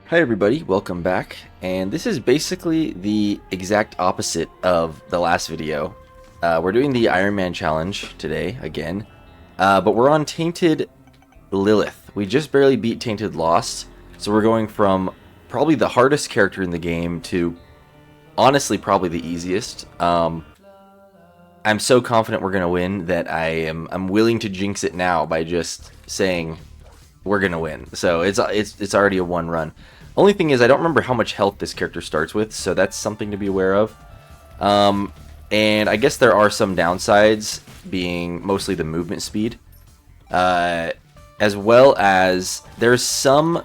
Hi everybody, welcome back, and this is basically the exact opposite of the last video. We're doing the Ironman challenge today, again, but we're on Tainted Lilith. We just barely beat Tainted Lost, so we're going from probably the hardest character in the game to, honestly, probably the easiest. I'm so confident we're going to win that I'm willing to jinx it now by just saying we're going to win. So it's already a one run. Only thing is, I don't remember how much health this character starts with, so that's something to be aware of. And I guess there are some downsides, being mostly the movement speed. As well as, there's some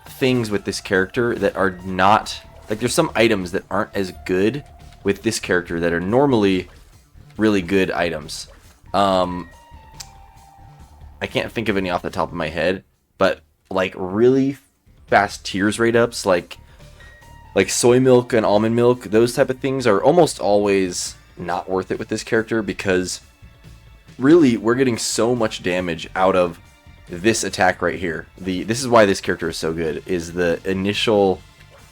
things with this character that are not... Like, there's some items that aren't as good with this character that are normally really good items. I can't think of any off the top of my head, but, like, really fast tears rate ups, like soy milk and almond milk, those type of things are almost always not worth it with this character, because really we're getting so much damage out of this attack right here. This is why this character is so good, is the initial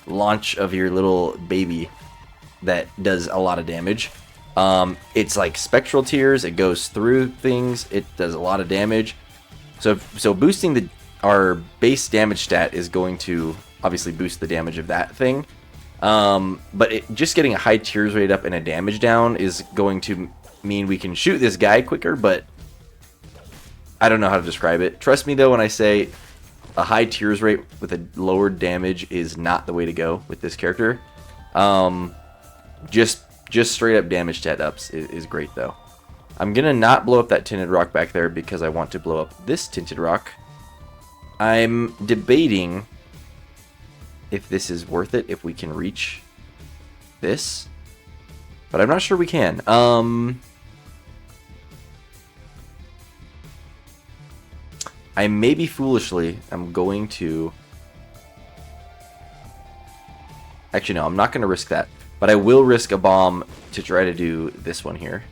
launch of your little baby that does a lot of damage. It's like spectral tears, it goes through things, it does a lot of damage. So boosting our base damage stat is going to obviously boost the damage of that thing. But just getting a high tears rate up and a damage down is going to mean we can shoot this guy quicker, but I don't know how to describe it. Trust me though when I say a high tears rate with a lowered damage is not the way to go with this character. Just straight up damage stat ups is great though. I'm gonna not blow up that tinted rock back there because I want to blow up this tinted rock. I'm debating if this is worth it, if we can reach this, but I'm not sure we can. I maybe foolishly am going to... Actually, no, I'm not going to risk that, but I will risk a bomb to try to do this one here.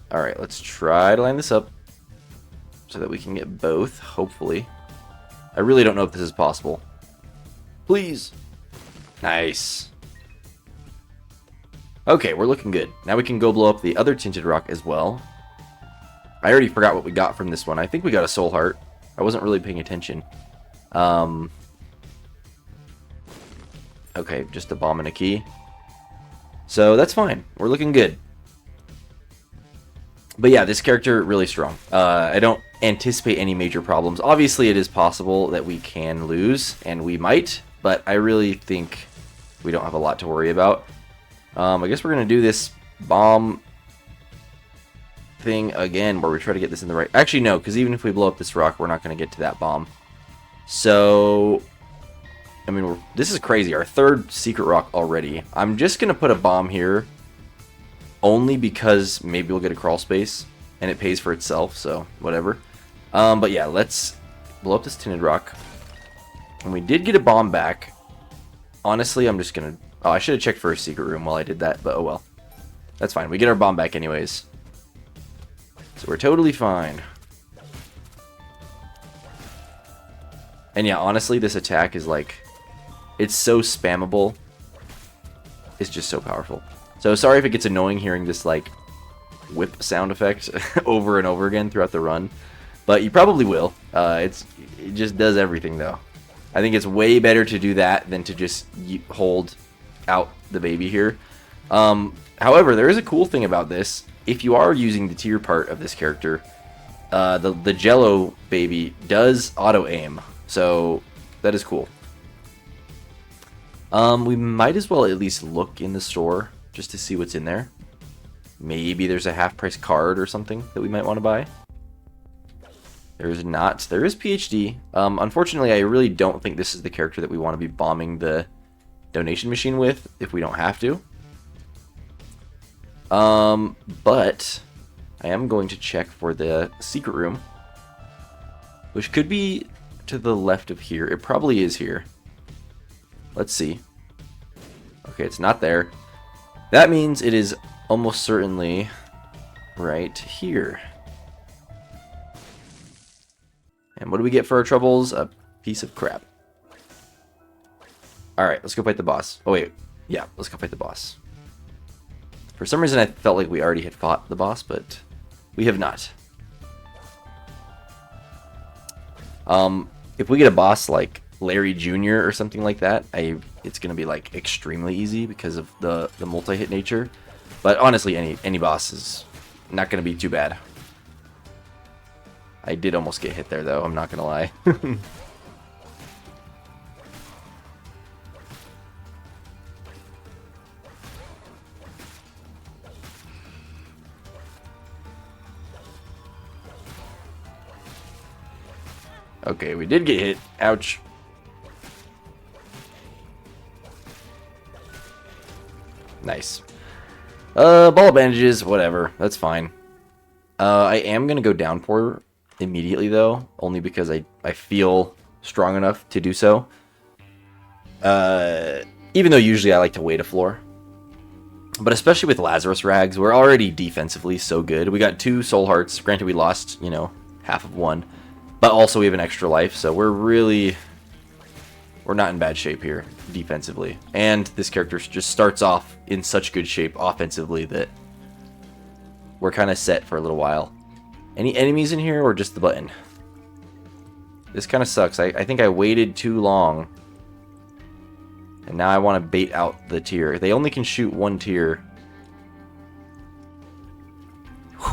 Alright, let's try to line this up so that we can get both, hopefully. I really don't know if this is possible. Please. Nice. Okay, we're looking good. Now we can go blow up the other tinted rock as well. I already forgot what we got from this one. I think we got a soul heart. I wasn't really paying attention. Okay, just a bomb and a key. So that's fine. We're looking good. But yeah, this character really strong. I don't anticipate any major problems. Obviously, it is possible that we can lose, and we might, but I really think we don't have a lot to worry about. I guess we're going to do this bomb thing again, where we try to get this in the right... Actually, no, because even if we blow up this rock, we're not going to get to that bomb. So, I mean, this is crazy. Our third secret rock already. I'm just going to put a bomb here, only because maybe we'll get a crawl space, and it pays for itself, so whatever. But yeah, let's blow up this tinted rock. And we did get a bomb back. Honestly, I'm just gonna... Oh, I should have checked for a secret room while I did that, but oh well. That's fine. We get our bomb back anyways. So we're totally fine. And yeah, honestly, this attack is like... It's so spammable. It's just so powerful. So sorry if it gets annoying hearing this like whip sound effect over and over again throughout the run, but you probably will. It just does everything though. I think it's way better to do that than to just hold out the baby here. However, there is a cool thing about this. If you are using the tier part of this character, the Jello baby does auto aim, so that is cool. We might as well at least look in the store just to see what's in there. Maybe there's a half-price card or something that we might want to buy. There's not. There is PhD. Unfortunately, I really don't think this is the character that we want to be bombing the donation machine with if we don't have to. But I am going to check for the secret room, which could be to the left of here. It probably is here. Let's see. Okay, it's not there. That means it is almost certainly right here. And what do we get for our troubles? A piece of crap. Alright, let's go fight the boss. Oh, wait. Yeah, let's go fight the boss. For some reason, I felt like we already had fought the boss, but we have not. If we get a boss like Larry Jr. or something like that, it's going to be like extremely easy because of the multi-hit nature. But honestly, any boss is not going to be too bad. I did almost get hit there, though. I'm not going to lie. Okay, we did get hit. Ouch. Nice. Ball of bandages, whatever. That's fine. I am going to go downpour immediately, though. Only because I feel strong enough to do so. Even though usually I like to wait a floor. But especially with Lazarus Rags, we're already defensively so good. We got 2 soul hearts. Granted, we lost, you know, half of one. But also we have an extra life, so we're not in bad shape here defensively. And this character just starts off in such good shape offensively that we're kind of set for a little while. Any enemies in here or just the button? This kind of sucks. I think I waited too long. And now I want to bait out the tier. They only can shoot 1 tier.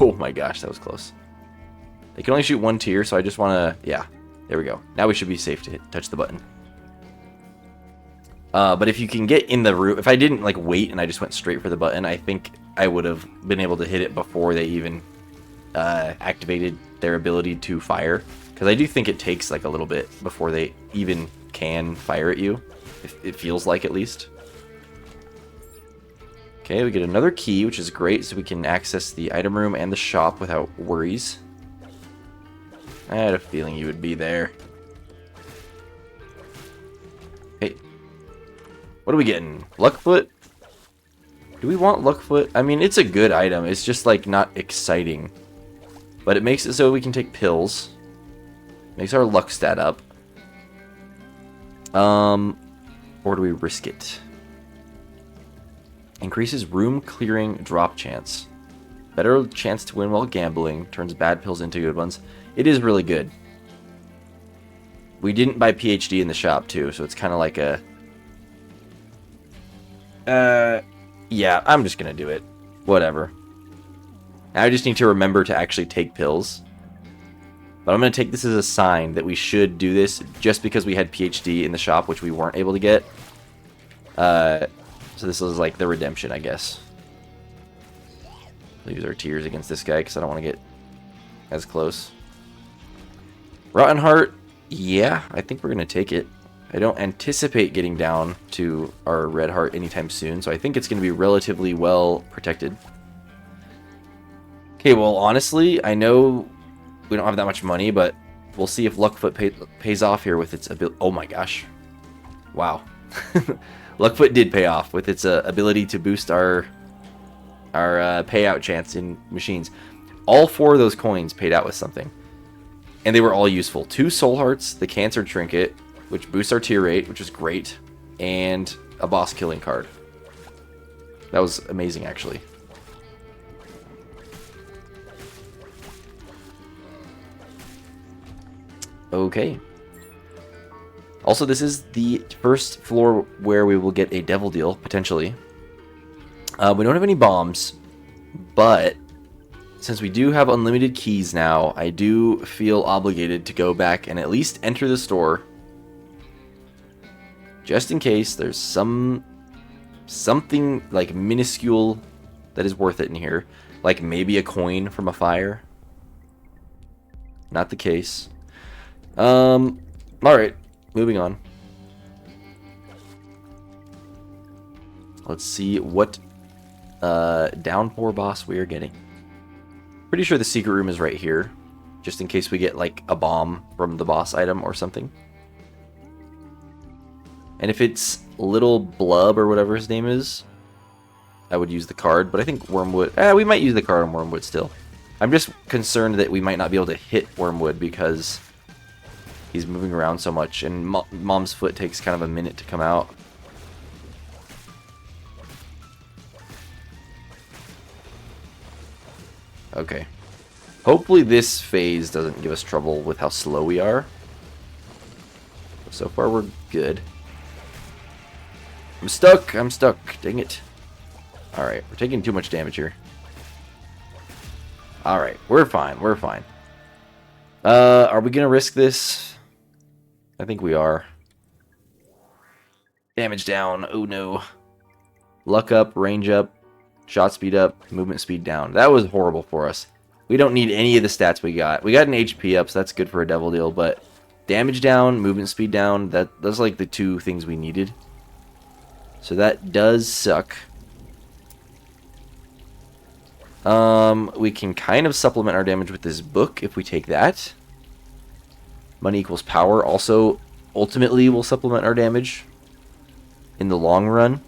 Oh my gosh, that was close. They can only shoot 1 tier, so I just want to... Yeah, there we go. Now we should be safe to touch the button. But if you can get in the room... If I didn't like wait and I just went straight for the button, I think I would have been able to hit it before they even activated their ability to fire. Because I do think it takes like a little bit before they even can fire at you. It feels like, at least. Okay, we get another key, which is great, so we can access the item room and the shop without worries. I had a feeling you would be there. Hey. What are we getting? Luckfoot? Do we want Luckfoot? I mean, it's a good item. It's just, like, not exciting. But it makes it so we can take pills. Makes our luck stat up. Or do we risk it? Increases room clearing drop chance. Better chance to win while gambling. Turns bad pills into good ones. It is really good. We didn't buy PhD in the shop too, so it's kind of like a... yeah, I'm just gonna do it. Whatever. Now I just need to remember to actually take pills. But I'm going to take this as a sign that we should do this just because we had PhD in the shop, which we weren't able to get. So this is like the redemption, I guess. Use our tears against this guy because I don't want to get as close. Rotten Heart, yeah, I think we're going to take it. I don't anticipate getting down to our Red Heart anytime soon, so I think it's going to be relatively well protected. Okay, well, honestly, I know we don't have that much money, but we'll see if Luckfoot pays off here with its ability. Oh my gosh. Wow. Luckfoot did pay off with its ability to boost our payout chance in machines. All 4 of those coins paid out with something. And they were all useful. 2 soul hearts, the cancer trinket, which boosts our tier rate, which is great, and a boss killing card. That was amazing, actually. Okay. Also, this is the first floor where we will get a devil deal, potentially. We don't have any bombs, but since we do have unlimited keys now, I do feel obligated to go back and at least enter the store. Just in case there's something like minuscule that is worth it in here. Like maybe a coin from a fire. Not the case. Alright, moving on. Let's see what downpour boss we are getting. Pretty sure the secret room is right here, just in case we get like a bomb from the boss item or something. And if it's Little Blub or whatever his name is, I would use the card, but I think Wormwood... we might use the card on Wormwood still. I'm just concerned that we might not be able to hit Wormwood because He's moving around so much, and Mom's foot takes kind of a minute to come out. Okay. Hopefully this phase doesn't give us trouble with how slow we are. So far we're good. I'm stuck. I'm stuck. Dang it. Alright, we're taking too much damage here. Alright, we're fine. We're fine. Are we going to risk this? I think we are. Damage down. Oh no. Luck up, range up, shot speed up, movement speed down. That was horrible for us. We don't need any of the stats we got. We got an HP up, so that's good for a devil deal, but damage down, movement speed down, that's like the two things we needed. So that does suck. We can kind of supplement our damage with this book if we take that. Money equals power. Also, ultimately, will supplement our damage in the long run.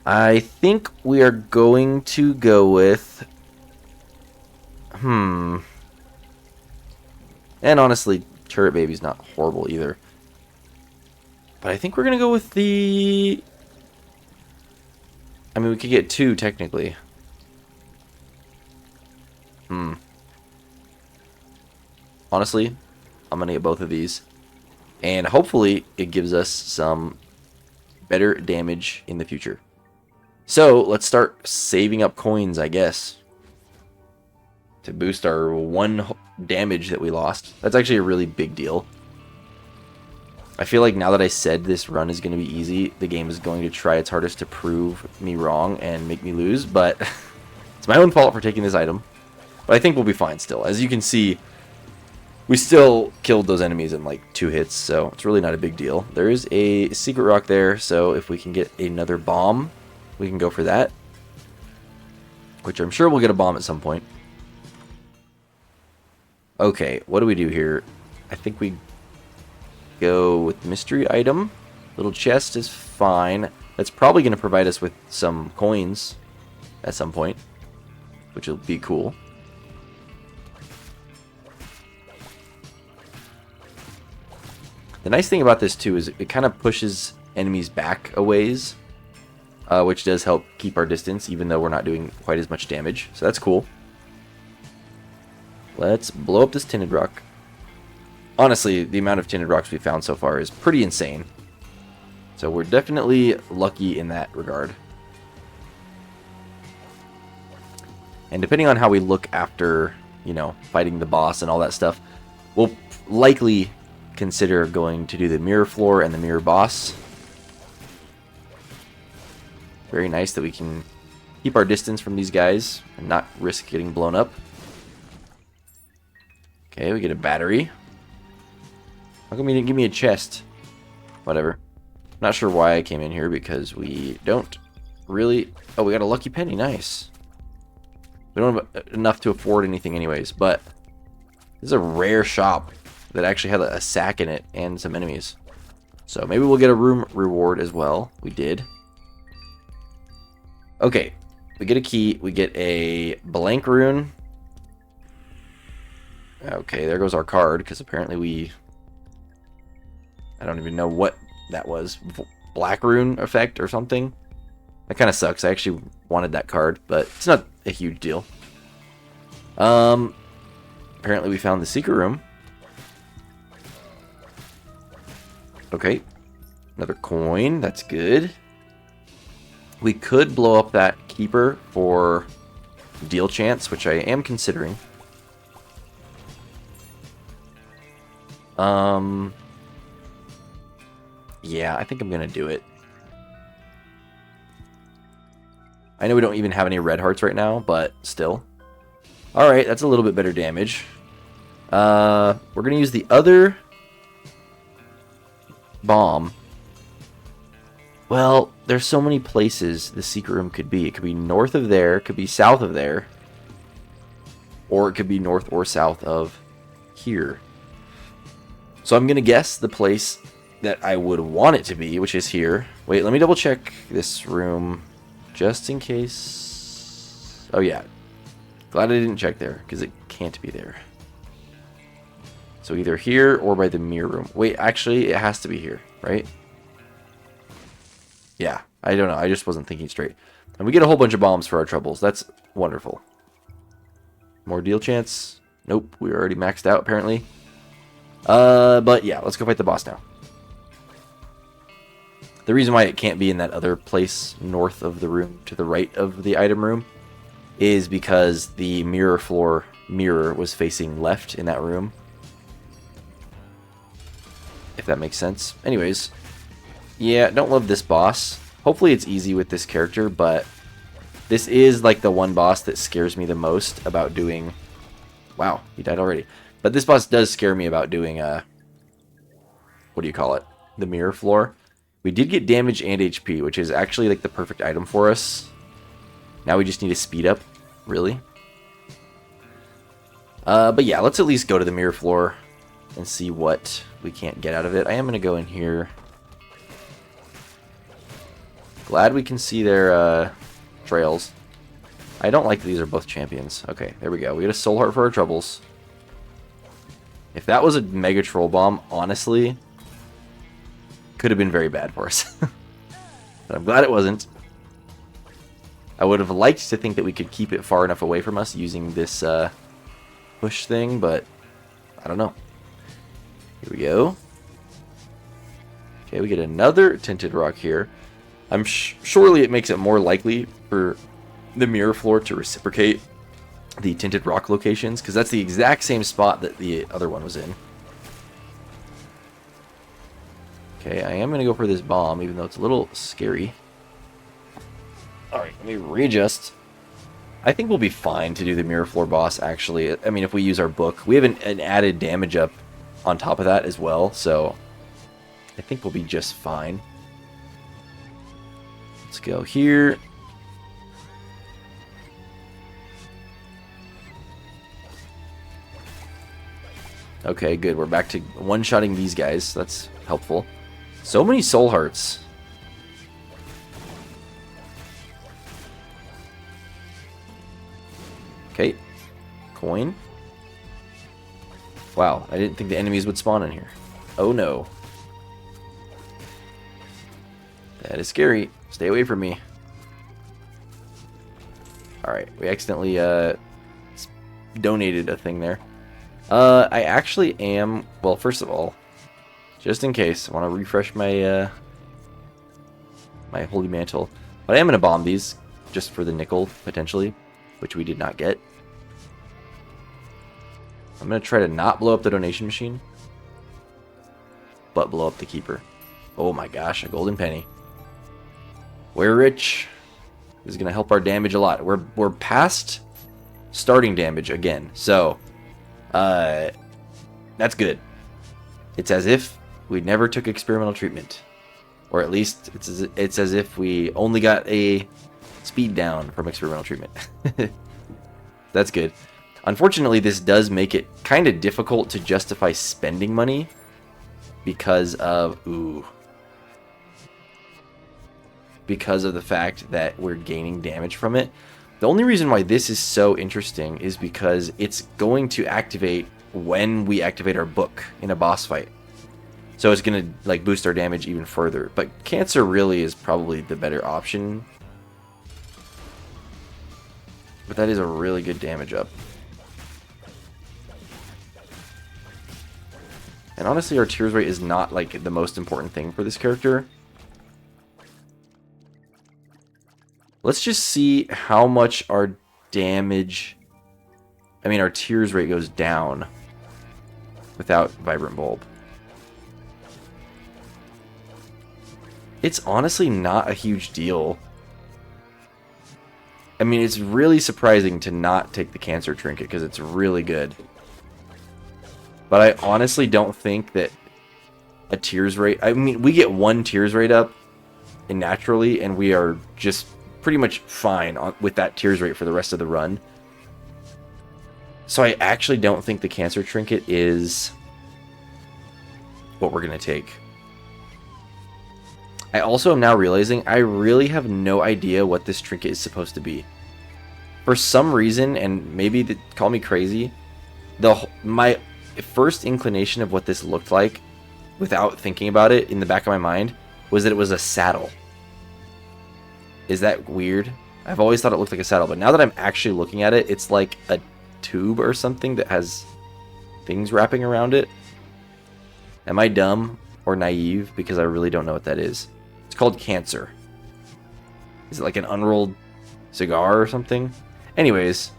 I think we are going to go with... And honestly, Turret Baby's not horrible either. But I think we're going to go with the... I mean, we could get two, technically. Honestly, I'm going to get both of these. And hopefully, it gives us some better damage in the future. So, let's start saving up coins, I guess. To boost our 1 damage that we lost. That's actually a really big deal. I feel like now that I said this run is going to be easy, the game is going to try its hardest to prove me wrong and make me lose, but it's my own fault for taking this item. But I think we'll be fine still. As you can see, we still killed those enemies in like 2 hits, so it's really not a big deal. There is a secret rock there, so if we can get another bomb, we can go for that. Which I'm sure we'll get a bomb at some point. Okay, what do we do here? I think we go with mystery item. Little chest is fine. That's probably going to provide us with some coins at some point, which will be cool. The nice thing about this too is it kind of pushes enemies back a ways, which does help keep our distance even though we're not doing quite as much damage. So that's cool. Let's blow up this tinted rock. Honestly, the amount of tinted rocks we found so far is pretty insane. So we're definitely lucky in that regard. And depending on how we look after, you know, fighting the boss and all that stuff, we'll likely consider going to do the mirror floor and the mirror boss. Very nice that we can keep our distance from these guys and not risk getting blown up. Okay, we get a battery. How come you didn't give me a chest? Whatever. Not sure why I came in here because we don't really... Oh, we got a lucky penny. Nice. We don't have enough to afford anything anyways, but this is a rare shop that actually had a sack in it and some enemies. So maybe we'll get a room reward as well. We did. Okay. We get a key. We get a blank rune. Okay, there goes our card, because apparently we... I don't even know what that was. Black rune effect or something. That kind of sucks. I actually wanted that card, but it's not a huge deal. Apparently we found the secret room. Okay. Another coin. That's good. We could blow up that keeper for deal chance, which I am considering. Yeah, I think I'm gonna do it. I know we don't even have any red hearts right now, but still. Alright, that's a little bit better damage. We're gonna use the other bomb. Well, there's so many places the secret room could be. It could be north of there, it could be south of there, or it could be north or south of here. So I'm gonna guess the place that I would want it to be, which is here. Wait, let me double check this room just in case. Oh yeah, glad I didn't check there because it can't be there. So either here or by the mirror room. Wait, actually, it has to be here, right? Yeah, I don't know. I just wasn't thinking straight. And we get a whole bunch of bombs for our troubles. That's wonderful. More deal chance. Nope, we were already maxed out, apparently. But yeah, let's go fight the boss now. The reason why it can't be in that other place north of the room to the right of the item room is because the mirror floor mirror was facing left in that room. If that makes sense. Anyways, yeah, don't love this boss. Hopefully it's easy with this character, but this is like the one boss that scares me the most about doing... Wow, he died already. But this boss does scare me about doing, what do you call it? The mirror floor. We did get damage and HP, which is actually like the perfect item for us. Now we just need to speed up, really. But yeah, let's at least go to the mirror floor and see what we can't get out of it. I am going to go in here. Glad we can see their trails. I don't like that these are both champions. Okay, there we go. We get a soul heart for our troubles. If that was a mega troll bomb, honestly, could have been very bad for us. But I'm glad it wasn't. I would have liked to think that we could keep it far enough away from us using this push thing, but I don't know. Here we go. Okay, we get another tinted rock here. Surely it makes it more likely for the mirror floor to reciprocate the tinted rock locations, because that's the exact same spot that the other one was in. Okay, I am going to go for this bomb, even though it's a little scary. Alright, let me readjust. I think we'll be fine to do the mirror floor boss, actually. I mean, if we use our book. We have an added damage up on top of that as well, so I think we'll be just fine. Let's go here. Okay, good. We're back to one-shotting these guys. That's helpful. So many soul hearts. Okay. Coin. Wow, I didn't think the enemies would spawn in here. Oh no. That is scary. Stay away from me. Alright, we accidentally donated a thing there. I actually am... Well, first of all, just in case, I want to refresh my my holy mantle. But I am going to bomb these, just for the nickel, potentially, which we did not get. I'm going to try to not blow up the donation machine, but blow up the keeper. Oh my gosh, a golden penny. We're rich. This is going to help our damage a lot. We're past starting damage again, so that's good. It's as if we never took experimental treatment, or at least it's as if we only got a speed down from experimental treatment. That's good. Unfortunately, this does make it kind of difficult to justify spending money because of because of the fact that we're gaining damage from it. The only reason why this is so interesting is because it's going to activate when we activate our book in a boss fight. So it's going to like boost our damage even further. But Cancer really is probably the better option. But that is a really good damage up. And honestly, our tears rate is not like the most important thing for this character. Let's just see how much our damage... I mean, our tears rate goes down without Vibrant Bulb. It's honestly not a huge deal. I mean, it's really surprising to not take the Cancer Trinket because it's really good. But I honestly don't think that a tears rate... I mean, we get one tears rate up naturally, and we are just pretty much fine with that tears rate for the rest of the run. So I actually don't think the Cancer Trinket is what we're going to take. I also am now realizing I really have no idea what this trinket is supposed to be. For some reason, and maybe call me crazy, my first inclination of what this looked like, without thinking about it, in the back of my mind, was that it was a saddle. Is that weird? I've always thought it looked like a saddle, but now that I'm actually looking at it, it's like a tube or something that has things wrapping around it. Am I dumb or naive? Because I really don't know what that is. It's called cancer. Is it like an unrolled cigar or something? Anyways,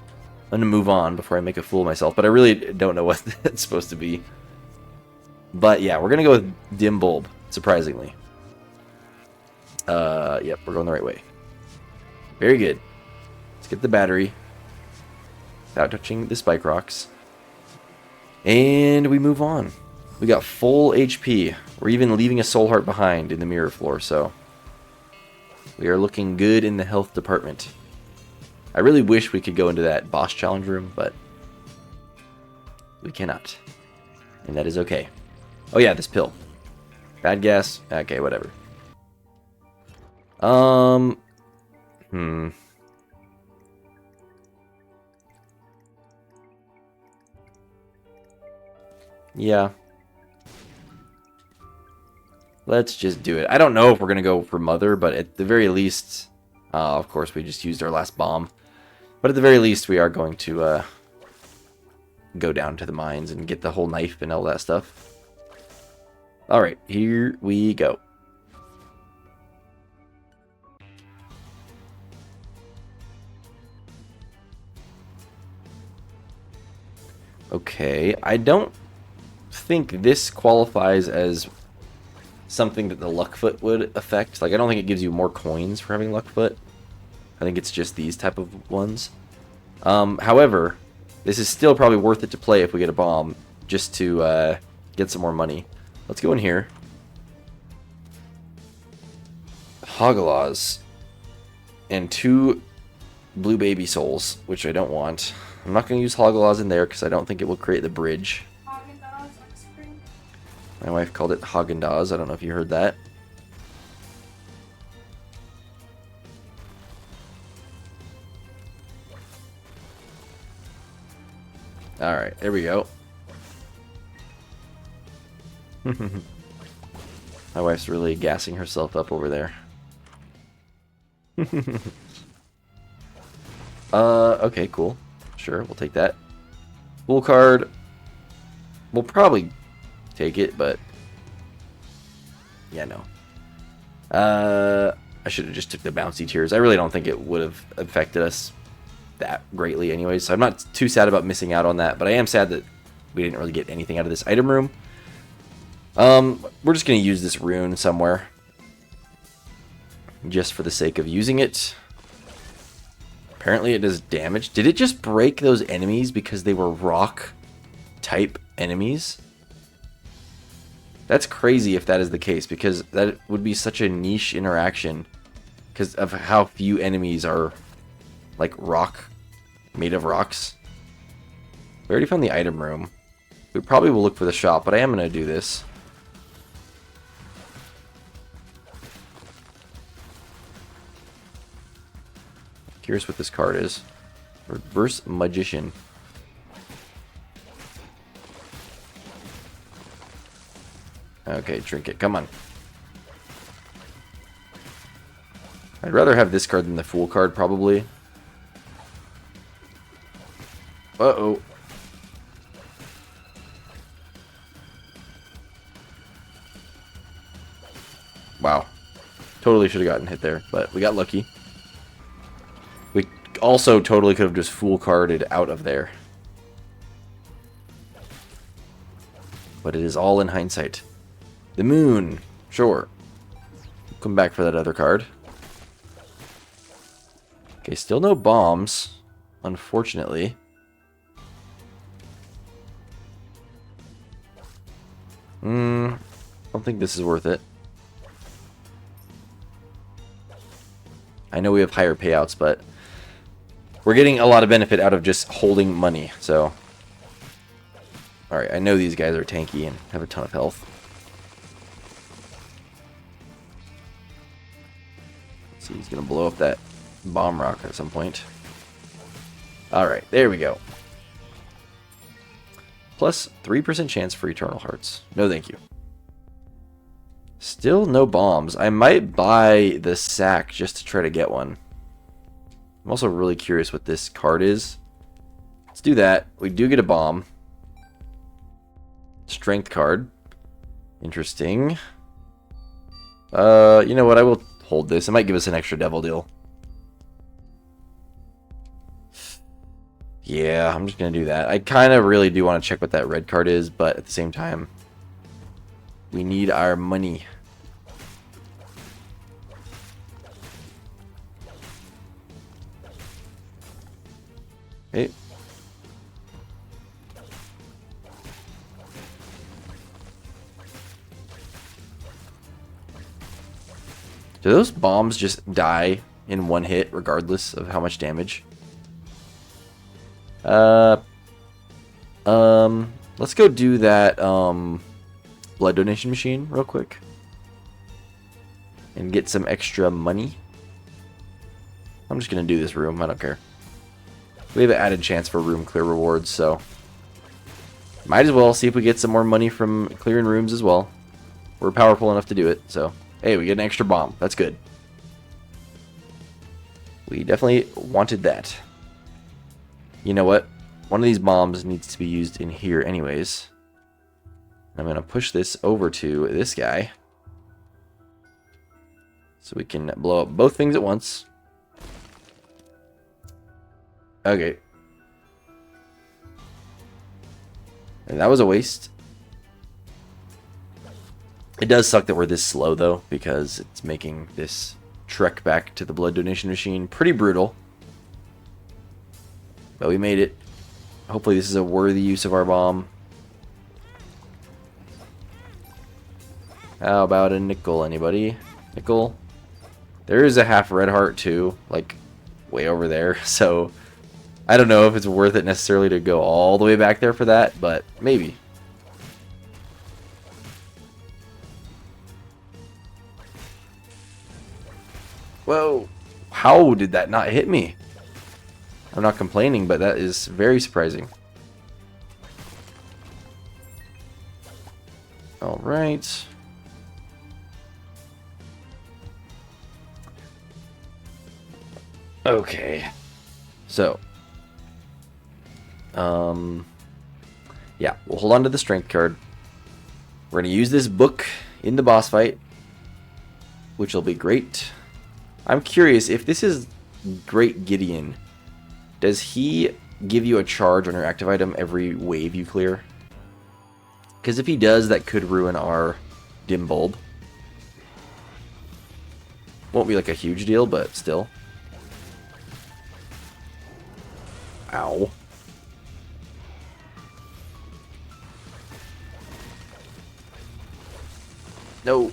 I'm going to move on before I make a fool of myself, but I really don't know what that's supposed to be. But yeah, we're going to go with dim bulb, surprisingly. Yep, we're going the right way. Very good. Let's get the battery without touching the spike rocks. And we move on. We got full HP. We're even leaving a soul heart behind in the mirror floor, so we are looking good in the health department. I really wish we could go into that boss challenge room, but we cannot. And that is okay. Oh yeah, this pill. Bad gas. Okay, whatever. Yeah. Let's just do it. I don't know if we're going to go for Mother, but at the very least, of course, we just used our last bomb. But at the very least, we are going to go down to the mines and get the whole knife and all that stuff. Alright, here we go. Okay, I don't think this qualifies as something that the Luckfoot would affect. Like, I don't think it gives you more coins for having Luckfoot. I think it's just these type of ones. However, this is still probably worth it to play if we get a bomb, just to get some more money. Let's go in here. Hoglaws. And 2 blue baby souls, which I don't want. I'm not going to use Hoglaws in there because I don't think it will create the bridge. My wife called it Haagen-Dazs. I don't know if you heard that. Alright, there we go. My wife's really gassing herself up over there. Okay, cool. Sure, we'll take that. Full card. We'll probably take it, but yeah, no. I should have just took the bouncy tears. I really don't think it would have affected us that greatly anyways, so I'm not too sad about missing out on that, but I am sad that we didn't really get anything out of this item room. We're just going to use this rune somewhere just for the sake of using it. Apparently it does damage. Did it just break those enemies because they were rock type enemies? That's crazy if that is the case, because that would be such a niche interaction because of how few enemies are like rock, made of rocks. We already found the item room. We probably will look for the shop, but I am going to do this. Curious what this card is. Reverse Magician. Okay, trinket, come on. I'd rather have this card than the Fool card, probably. Uh-oh. Wow. Totally should have gotten hit there, but we got lucky. We also totally could have just Fool carded out of there. But it is all in hindsight. The moon. Sure. Come back for that other card. Okay, still no bombs, unfortunately. I don't think this is worth it. I know we have higher payouts, but we're getting a lot of benefit out of just holding money, so. Alright, I know these guys are tanky and have a ton of health. Let's see, he's going to blow up that bomb rock at some point. Alright, there we go. Plus 3% chance for eternal hearts. No thank you. Still no bombs. I might buy the sack just to try to get one. I'm also really curious what this card is. Let's do that. We do get a bomb. Strength card. Interesting. You know what? I will hold this. It might give us an extra devil deal. Yeah, I'm just going to do that. I kind of really do want to check what that red card is, but at the same time, we need our money. Okay. Do those bombs just die in one hit, regardless of how much damage? Let's go do that, blood donation machine real quick. And get some extra money. I'm just gonna do this room, I don't care. We have an added chance for room clear rewards, so... might as well see if we get some more money from clearing rooms as well. We're powerful enough to do it, so... hey, we get an extra bomb. That's good. We definitely wanted that. You know what? One of these bombs needs to be used in here anyways. I'm going to push this over to this guy. So we can blow up both things at once. Okay. And that was a waste. It does suck that we're this slow, though, because it's making this trek back to the blood donation machine pretty brutal. But we made it. Hopefully this is a worthy use of our bomb. How about a nickel, anybody? Nickel? There is a half red heart, too, like, way over there. So, I don't know if it's worth it necessarily to go all the way back there for that, but maybe. Whoa, how did that not hit me? I'm not complaining, but that is very surprising. All right. Okay. So, yeah, we'll hold on to the strength card. We're going to use this book in the boss fight, which will be great. I'm curious, if this is Great Gideon, does he give you a charge on your active item every wave you clear? Because if he does, that could ruin our dim bulb. Won't be like a huge deal, but still. Ow. No.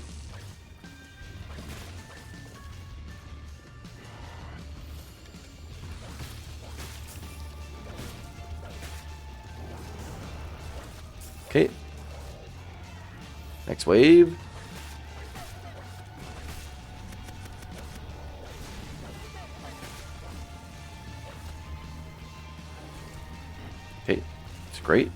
Okay. Next wave. Okay, it's great.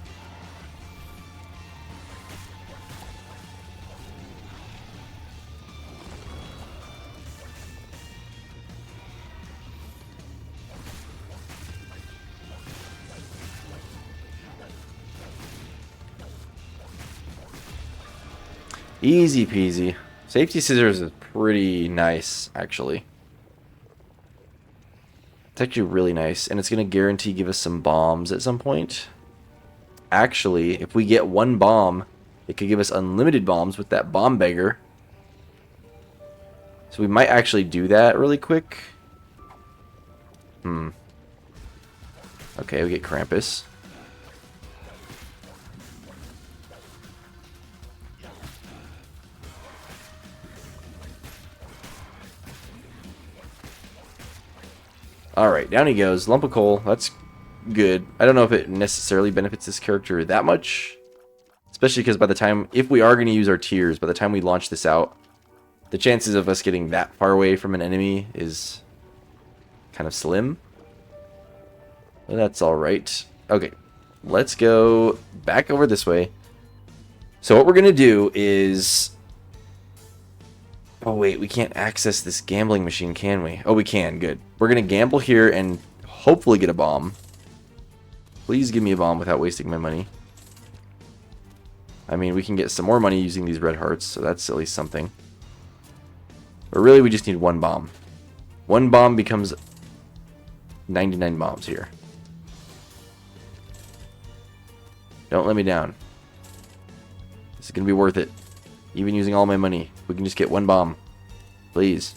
Easy peasy. Safety scissors is pretty nice, actually. It's actually really nice, and it's going to guarantee give us some bombs at some point. Actually, if we get one bomb, it could give us unlimited bombs with that bomb beggar. So we might actually do that really quick. Okay, we get Krampus. Alright, down he goes. Lump of coal. That's good. I don't know if it necessarily benefits this character that much. Especially because by the time, if we are going to use our tiers, by the time we launch this out, the chances of us getting that far away from an enemy is kind of slim. But that's alright. Okay. let's go back over this way. So what we're going to do is... Oh, wait, we can't access this gambling machine, can we? Oh, we can. Good. We're going to gamble here and hopefully get a bomb. Please give me a bomb without wasting my money. I mean, we can get some more money using these red hearts, so that's at least something. But really, we just need one bomb. One bomb becomes 99 bombs here. Don't let me down. This is going to be worth it. Even using all my money. We can just get one bomb. Please.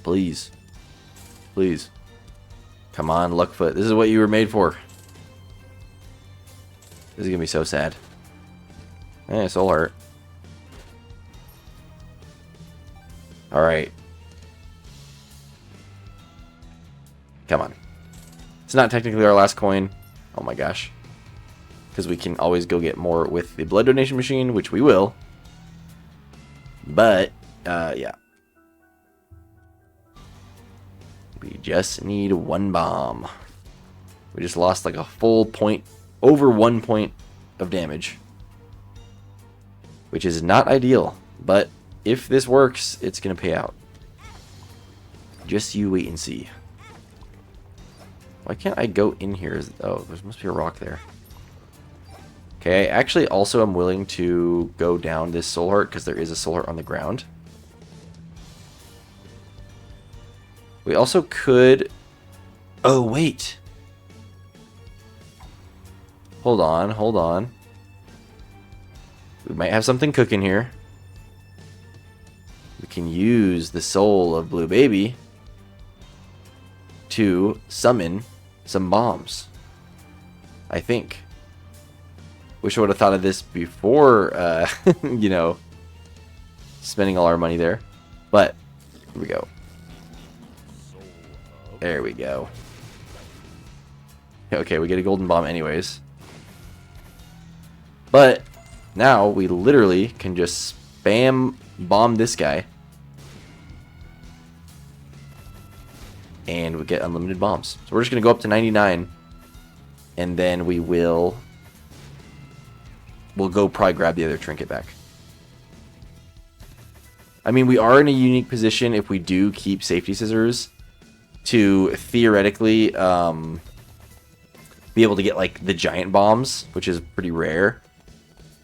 Please. Please. Come on, Luckfoot. This is what you were made for. This is going to be so sad. Soul Heart. Alright. Come on. It's not technically our last coin. Oh my gosh. Because we can always go get more with the blood donation machine, which we will. But, yeah. We just need one bomb. We just lost like a full point, over 1 point of damage. Which is not ideal. But if this works, it's going to pay out. Just you wait and see. Why can't I go in here? Oh, there must be a rock there. Okay, actually also I'm willing to go down this soul heart because there is a soul heart on the ground. We also could... Oh, wait. Hold on, hold on. We might have something cooking here. We can use the soul of Blue Baby to summon some bombs. I think. Wish I would have thought of this before, you know, spending all our money there. But, here we go. There we go. Okay, we get a golden bomb anyways. But, now we literally can just spam bomb this guy. And we get unlimited bombs. So we're just going to go up to 99. And then we will... We'll go probably grab the other trinket back. I mean, we are in a unique position if we do keep safety scissors to theoretically be able to get like the giant bombs, which is pretty rare,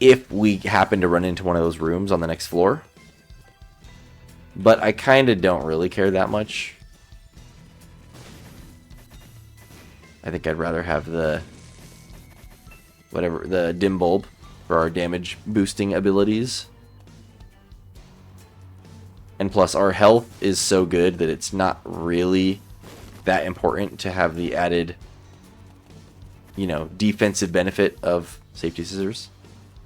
if we happen to run into one of those rooms on the next floor. But I kind of don't really care that much. I think I'd rather have the the dim bulb for our damage boosting abilities. And plus our health is so good that it's not really that important to have the added, you know, defensive benefit of safety scissors.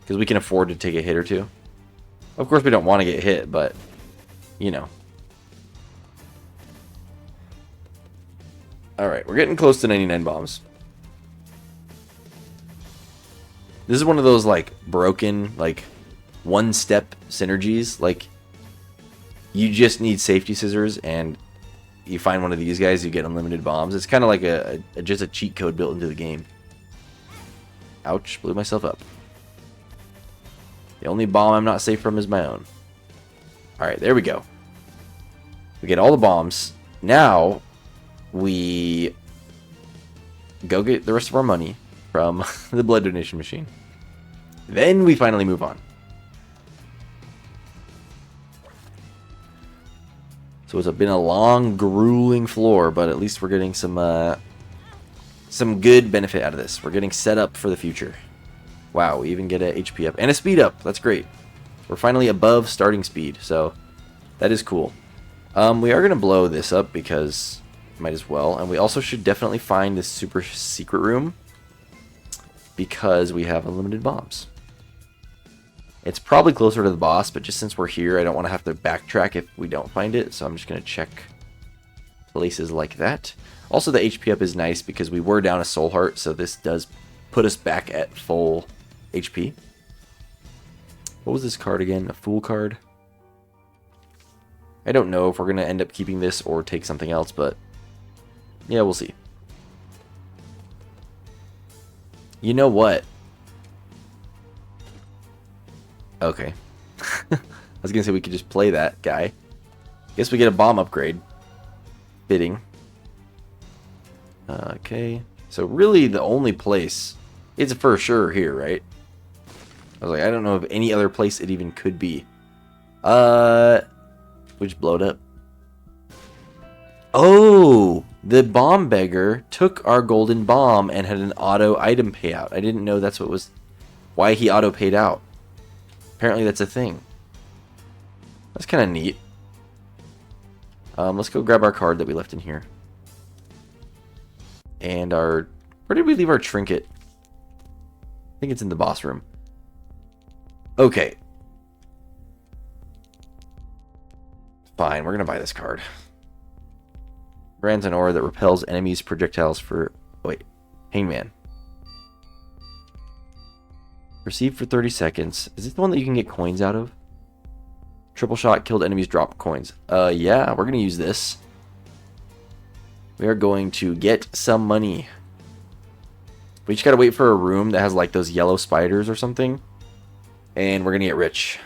Because we can afford to take a hit or two. Of course we don't want to get hit, but, you know. Alright, we're getting close to 99 bombs. This is one of those, like, broken, like, one-step synergies. Like, you just need safety scissors, and you find one of these guys, you get unlimited bombs. It's kind of like just a cheat code built into the game. Ouch, blew myself up. The only bomb I'm not safe from is my own. Alright, there we go. We get all the bombs. Now, we go get the rest of our money from the blood donation machine. Then we finally move on. So it's been a long, grueling floor, but at least we're getting some good benefit out of this. We're getting set up for the future. Wow, we even get a HP up and a speed up. That's great. We're finally above starting speed, so that is cool. We are going to blow this up because might as well. And we also should definitely find this super secret room because we have unlimited bombs. It's probably closer to the boss, but just since we're here, I don't want to have to backtrack if we don't find it, so I'm just going to check places like that. Also, the HP up is nice because we were down a soul heart, so this does put us back at full HP. What was this card again? A fool card? I don't know if we're going to end up keeping this or take something else, but yeah, we'll see. You know what? Okay. I was gonna say we could just play that guy. Guess we get a bomb upgrade. Fitting. Okay. So really the only place... It's for sure here, right? I was like, I don't know of any other place it even could be. We just blow it up. Oh! The bomb beggar took our golden bomb and had an auto item payout. I didn't know that's what was... Why he auto paid out. Apparently that's a thing. That's kind of neat. Let's go grab our card that we left in here. And our... Where did we leave our trinket? I think it's in the boss room. Okay. Fine, we're going to buy this card. Grants an aura that repels enemies' projectiles for... Wait. Hangman. Receive for 30 seconds. Is this the one that you can get coins out of? Triple shot, killed enemies, drop coins. Yeah, we're going to use this. We are going to get some money. We just got to wait for a room that has like those yellow spiders or something. And we're going to get rich.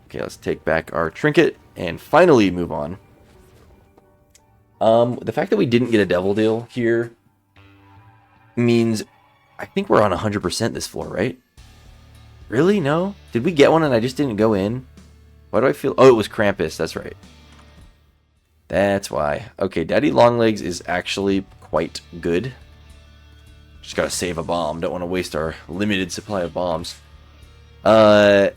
Okay, let's take back our trinket and finally move on. The fact that we didn't get a devil deal here means I think we're on 100% this floor, right? Really? No? Did we get one and I just didn't go in? Why do I feel... Oh, it was Krampus. That's right. That's why. Okay, Daddy Longlegs is actually quite good. Just gotta save a bomb. Don't want to waste our limited supply of bombs. So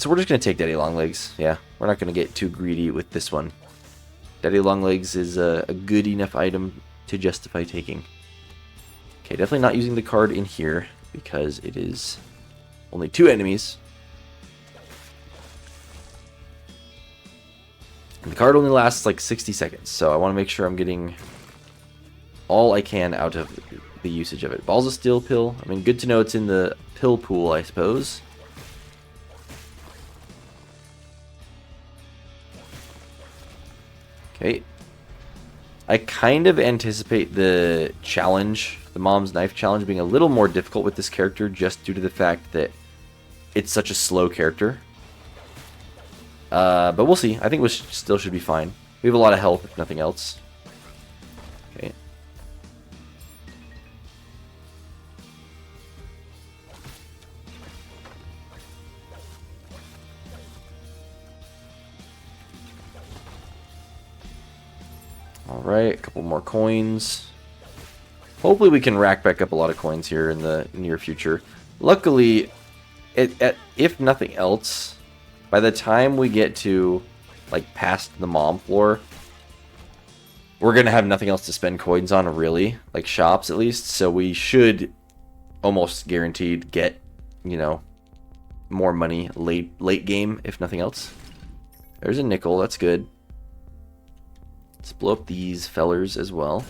we're just gonna take Daddy Longlegs. Yeah, we're not gonna get too greedy with this one. Daddy Longlegs is a good enough item to justify taking. Okay, definitely not using the card in here because it is only 2 enemies. And the card only lasts like 60 seconds, so I want to make sure I'm getting all I can out of the usage of it. Balls of Steel pill. I mean, good to know it's in the pill pool, I suppose. Okay. I kind of anticipate the challenge, the Mom's Knife challenge, being a little more difficult with this character just due to the fact that it's such a slow character. But we'll see. I think we still should be fine. We have a lot of health, if nothing else. Okay. Alright, a couple more coins. Hopefully we can rack back up a lot of coins here in the near future. Luckily, if nothing else, by the time we get to, like, past the mom floor, we're going to have nothing else to spend coins on, really. Like, shops, at least. So we should almost guaranteed get, you know, more money late game, if nothing else. There's a nickel. That's good. Let's blow up these fellers as well.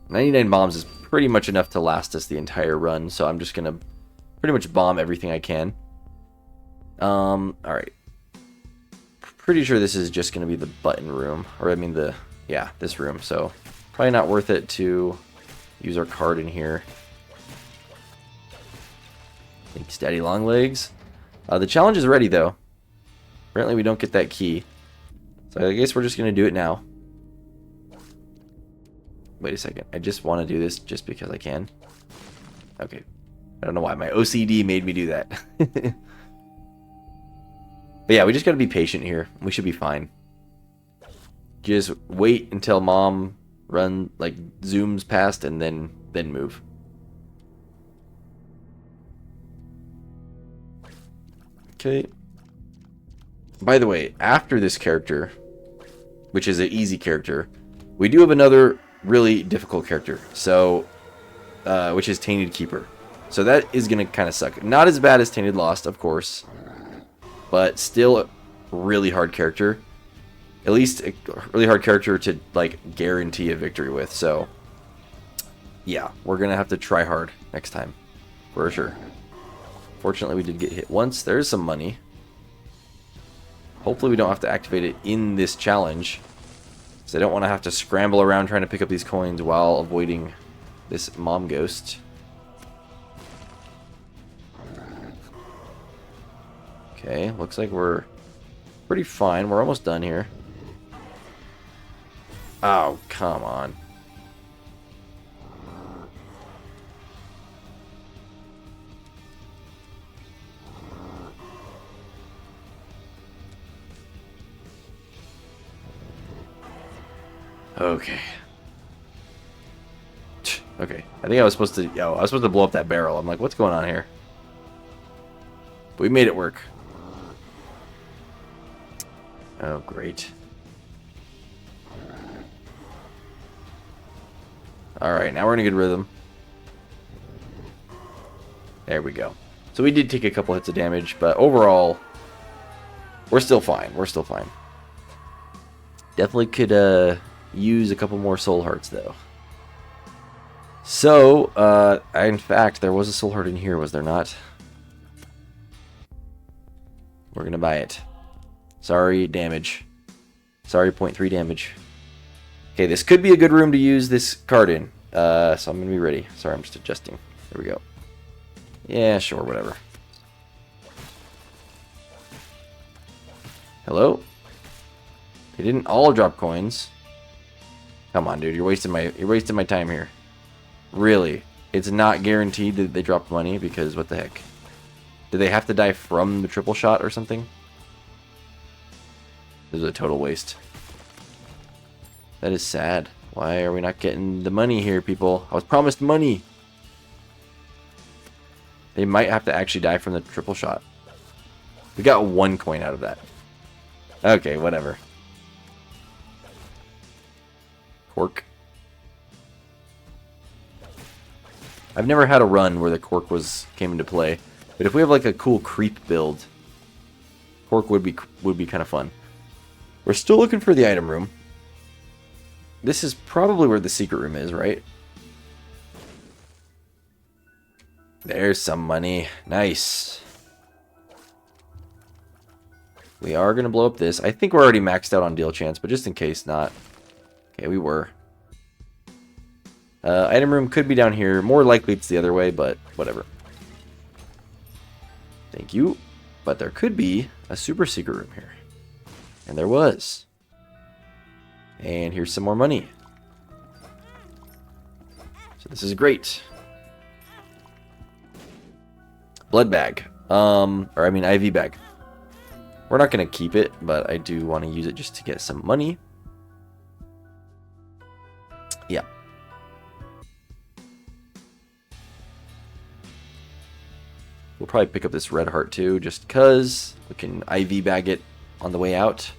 99 bombs is pretty much enough to last us the entire run, so I'm just going to pretty much bomb everything I can. Alright. Pretty sure this is just going to be the button room. Or, I mean, this room. So, probably not worth it to use our card in here. Thanks, Daddy Longlegs. The challenge is ready, though. Apparently we don't get that key. So, I guess we're just going to do it now. Wait a second. I just want to do this just because I can. Okay. I don't know why. My OCD made me do that. But yeah, we just got to be patient here. We should be fine. Just wait until Mom zooms past and then move. Okay. By the way, after this character, which is an easy character, we do have another really difficult character. So, which is Tainted Keeper. So that is going to kind of suck. Not as bad as Tainted Lost, of course. But still a really hard character. At least a really hard character to, like, guarantee a victory with. So, yeah, we're going to have to try hard next time. For sure. Fortunately, we did get hit once. There's some money. Hopefully we don't have to activate it in this challenge. because I don't want to have to scramble around trying to pick up these coins while avoiding this mom ghost. Okay, looks like we're pretty fine. We're almost done here. Oh, come on. Okay. Okay. I think I was supposed to... Yo, I was supposed to blow up that barrel. I'm like, what's going on here? But we made it work. Oh, great. Alright, now we're in a good rhythm. There we go. So we did take a couple hits of damage, but overall, we're still fine. We're still fine. Definitely could use a couple more soul hearts, though. So, in fact, there was a soul heart in here, was there not? We're gonna buy it. Sorry, damage. Sorry, 0.3 damage. Okay, this could be a good room to use this card in. So I'm gonna be ready. Sorry, I'm just adjusting. There we go. Yeah, sure, whatever. Hello? They didn't all drop coins. Come on, dude, you're wasting my time here. Really? It's not guaranteed that they drop money because what the heck? Did they have to die from the triple shot or something? This is a total waste. That is sad. Why are we not getting the money here, people? I was promised money. They might have to actually die from the triple shot. We got 1 coin out of that. Okay, whatever. Cork. I've never had a run where the cork came into play, but if we have like a cool creep build, cork would be kind of fun. We're still looking for the item room. This is probably where the secret room is, right? There's some money. Nice. We are going to blow up this. I think we're already maxed out on deal chance, but just in case not. Okay, we were. Item room could be down here. More likely it's the other way, but whatever. Thank you. But there could be a super secret room here. And there was. And here's some more money. So this is great. Blood bag. Or I mean IV bag. We're not going to keep it, but I do want to use it just to get some money. Yeah. We'll probably pick up this red heart too, just because we can IV bag it on the way out.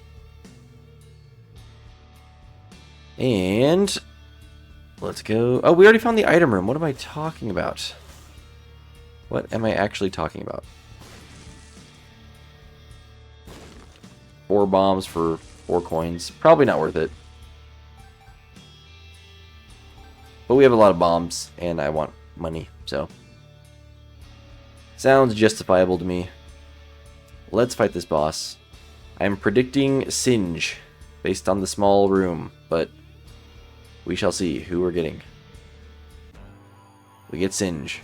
And let's go. Oh, we already found the item room. What am I talking about? What am I actually talking about? 4 bombs for 4 coins. Probably not worth it. But we have a lot of bombs, and I want money, so. Sounds justifiable to me. Let's fight this boss. I'm predicting Singe, based on the small room, but we shall see who we're getting. We get Singe.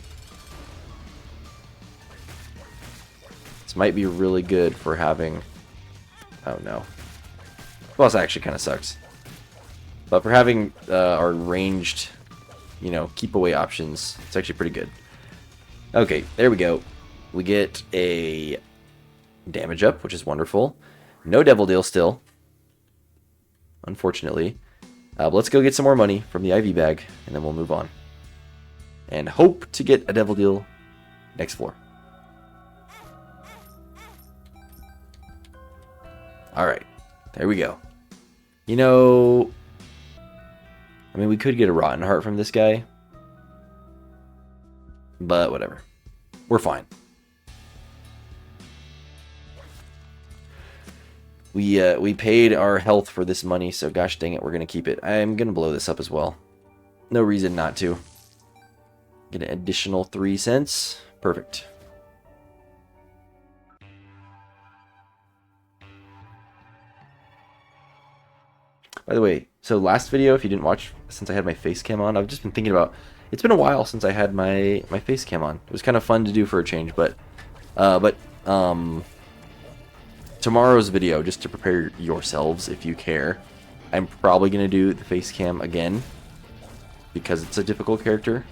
This might be really good for having... Oh no. Boss actually kind of sucks. But for having our ranged, you know, keep away options, it's actually pretty good. Okay, there we go. We get a damage up, which is wonderful. No devil deal still, unfortunately. But let's go get some more money from the IV bag, and then we'll move on. And hope to get a devil deal next floor. Alright, there we go. You know, I mean, we could get a rotten heart from this guy. But whatever. We're fine. We paid our health for this money, so gosh dang it, we're going to keep it. I'm going to blow this up as well. No reason not to. Get an additional 3 cents. Perfect. By the way, so last video, if you didn't watch, since I had my face cam on, I've just been thinking about, it's been a while since I had my face cam on. It was kind of fun to do for a change, but tomorrow's video, just to prepare yourselves if you care, I'm probably going to do the face cam again because it's a difficult character.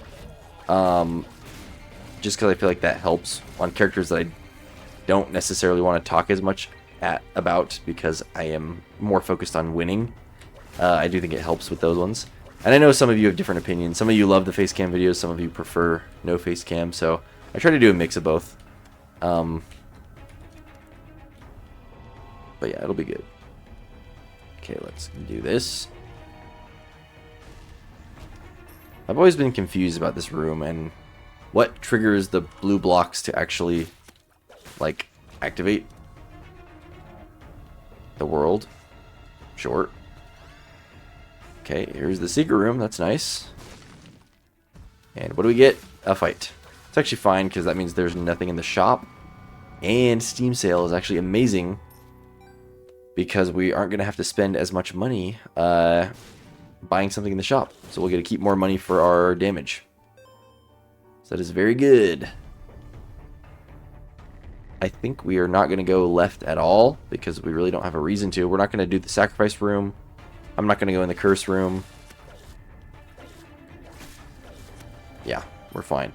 Just because I feel like that helps on characters that I don't necessarily want to talk as much about because I am more focused on winning. I do think it helps with those ones. And I know some of you have different opinions. Some of you love the face cam videos, some of you prefer no face cam, so I try to do a mix of both. But yeah, it'll be good. Okay, let's do this. I've always been confused about this room and what triggers the blue blocks to actually, like, activate the world. Short. Okay, here's the secret room. That's nice. And what do we get? A fight. It's actually fine because that means there's nothing in the shop. And Steam sale is actually amazing because we aren't going to have to spend as much money buying something in the shop. So we'll get to keep more money for our damage. So that is very good. I think we are not going to go left at all because we really don't have a reason to. We're not going to do the sacrifice room. I'm not going to go in the curse room. Yeah, we're fine.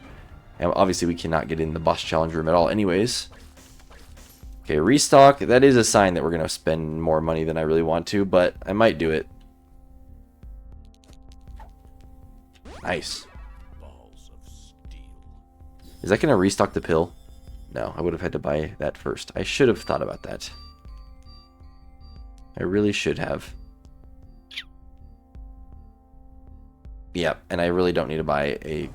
And obviously we cannot get in the boss challenge room at all anyways. Okay, restock. That is a sign that we're going to spend more money than I really want to, but I might do it. Nice. Is that going to restock the pill? No, I would have had to buy that first. I should have thought about that. I really should have. Yeah, and I really don't need to buy a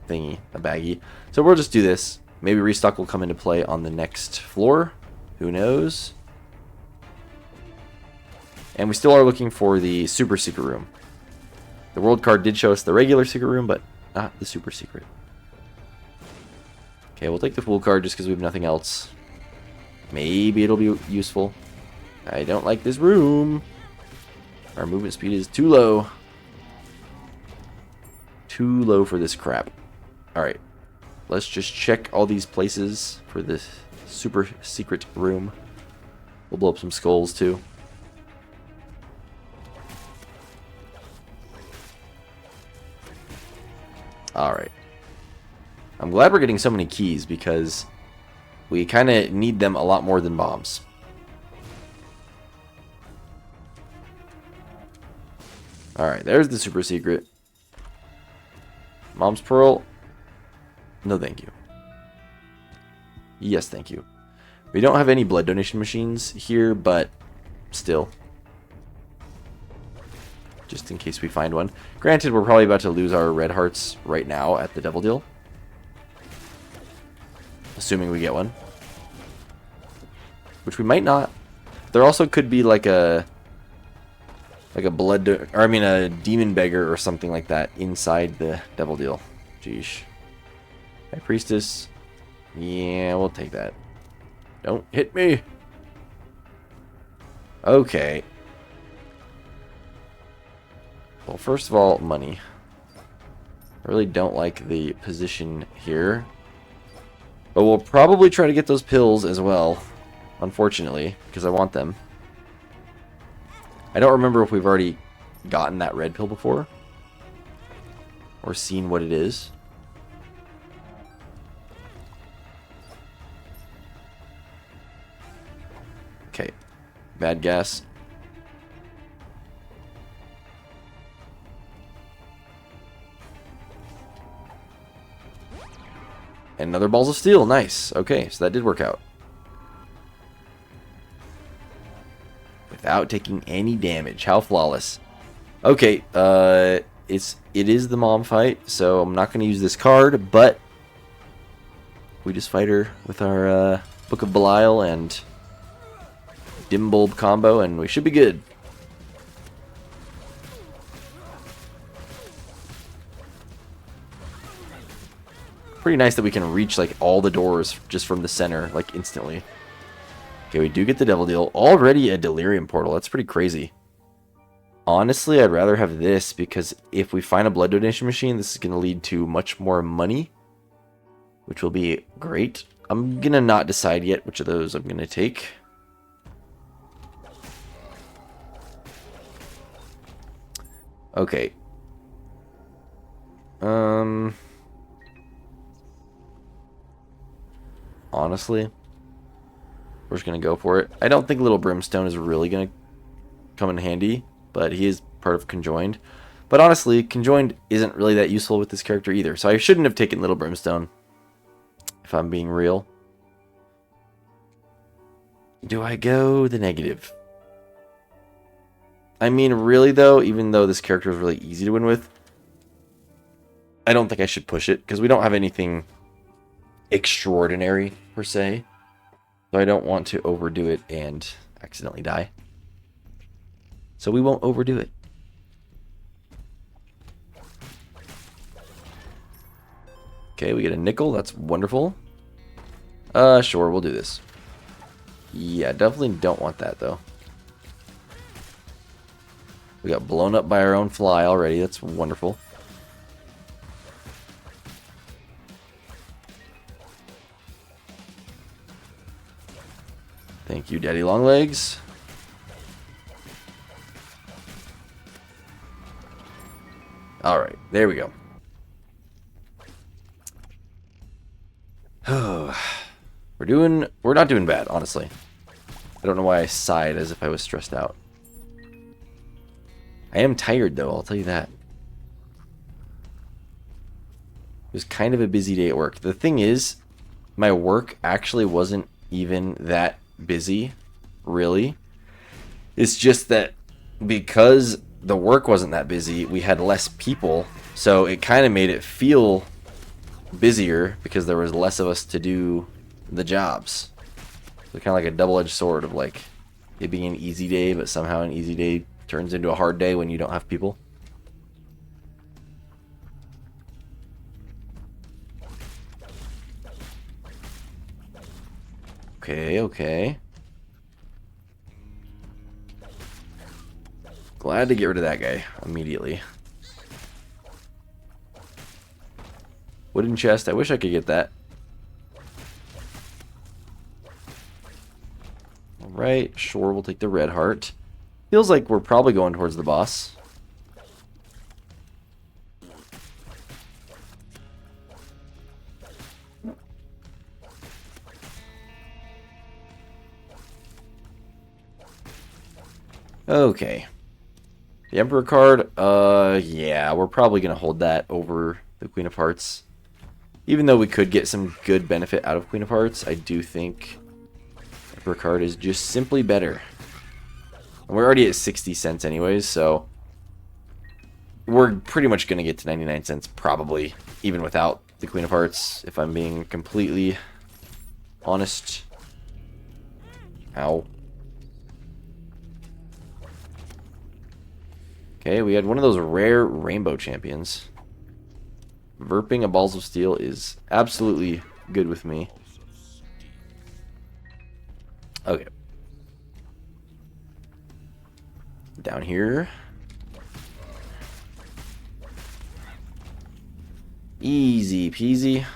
thingy, a baggie. So we'll just do this. Maybe restock will come into play on the next floor. Who knows? And we still are looking for the super secret room. The world card did show us the regular secret room, but not the super secret. Okay, we'll take the fool card just because we have nothing else. Maybe it'll be useful. I don't like this room. Our movement speed is too low. Too low for this crap. Alright. Let's just check all these places for this super secret room. We'll blow up some skulls too. Alright. I'm glad we're getting so many keys because we kind of need them a lot more than bombs. Alright, there's the super secret. Mom's Pearl. No thank you. Yes, thank you. We don't have any blood donation machines here, but still. Just in case we find one. Granted, we're probably about to lose our red hearts right now at the Devil Deal. Assuming we get one. Which we might not. There also could be like a a demon beggar or something like that inside the Devil Deal. Jeesh. High Priestess. Yeah, we'll take that. Don't hit me. Okay. Well, first of all, money. I really don't like the position here. But we'll probably try to get those pills as well. Unfortunately, because I want them. I don't remember if we've already gotten that red pill before. Or seen what it is. Okay. Bad gas. And another balls of steel. Nice. Okay, so that did work out. Without taking any damage. How flawless. Okay, it is the mom fight, so I'm not going to use this card, but we just fight her with our Book of Belial and Dim Bulb combo, and we should be good. Pretty nice that we can reach like all the doors just from the center, like instantly. Okay, we do get the Devil Deal. Already a Delirium portal. That's pretty crazy. Honestly, I'd rather have this because if we find a blood donation machine, this is going to lead to much more money, which will be great. I'm going to not decide yet which of those I'm going to take. Okay. Honestly, we're just going to go for it. I don't think Little Brimstone is really going to come in handy, but he is part of Conjoined. But honestly, Conjoined isn't really that useful with this character either, so I shouldn't have taken Little Brimstone, if I'm being real. Do I go the negative? I mean, really though, even though this character is really easy to win with, I don't think I should push it, because we don't have anything extraordinary, per se. So I don't want to overdo it and accidentally die. So we won't overdo it. Okay, we get a nickel. That's wonderful. Sure, we'll do this. Yeah, definitely don't want that, though. We got blown up by our own fly already. That's wonderful. Thank you, Daddy Longlegs. Alright, there we go. We're not doing bad, honestly. I don't know why I sighed as if I was stressed out. I am tired, though, I'll tell you that. It was kind of a busy day at work. The thing is, my work actually wasn't even that busy, really. It's just that because the work wasn't that busy, we had less people, so it kind of made it feel busier because there was less of us to do the jobs. So kind of like a double-edged sword of like it being an easy day, but somehow an easy day turns into a hard day when you don't have people. Okay, okay. Glad to get rid of that guy immediately. Wooden chest. I wish I could get that. Alright, sure, we'll take the red heart. Feels like we're probably going towards the boss. Okay. The Emperor card, yeah, we're probably going to hold that over the Queen of Hearts. Even though we could get some good benefit out of Queen of Hearts, I do think Emperor card is just simply better. And we're already at 60 cents anyways, so we're pretty much going to get to 99 cents probably, even without the Queen of Hearts, if I'm being completely honest. Ow. Okay, we had one of those rare rainbow champions. Verping a Balls of Steel is absolutely good with me. Okay. Down here. Easy peasy.